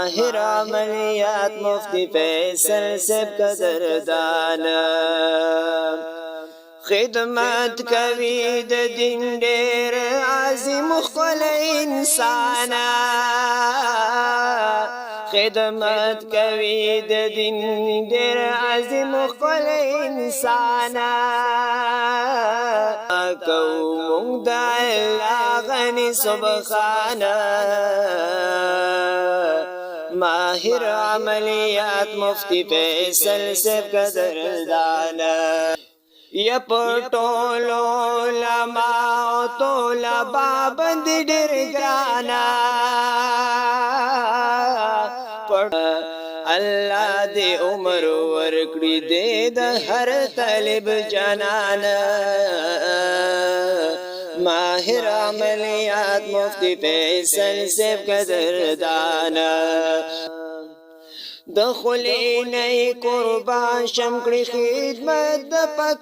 ماهر عملیات مفتی فیصل صاحب قدردان خدمت کوي د دین ډېر عظیم خپل انسان خدمت کوي د دین ډېر عظیم خپل انسان کوم د الله غني سبحانه ماهر عملیات مفتی فیصل صاحب قدردان یا پټولو علماء طلبا باندې ډېر ګرانا الله دې عمر ورکړي دې د هر طالب جانان ماهر عملیات مفتی فیصل صاحب قدردان د خلینې قربان شم کړی خدمت د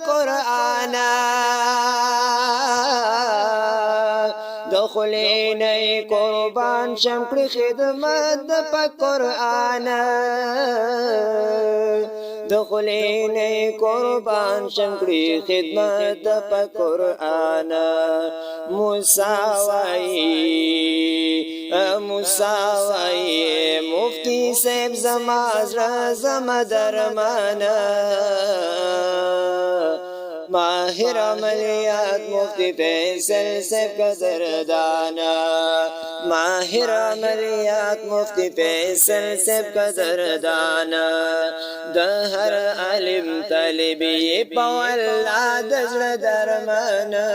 قرآن د خلینې قربان شم کړی خدمت د قرآن د خلینې قربان شم کړی خدمت د قرآن مساوی مفتی صاحب زما زما درمانا ماهر عملیات مفتی فیصل صاحب قدردان ماهر عملیات مفتی فیصل صاحب قدردان د هر عالم طالبی په الله د زړه درمانا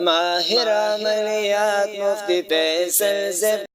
ماهر عملیات مفتی فیصل صاحب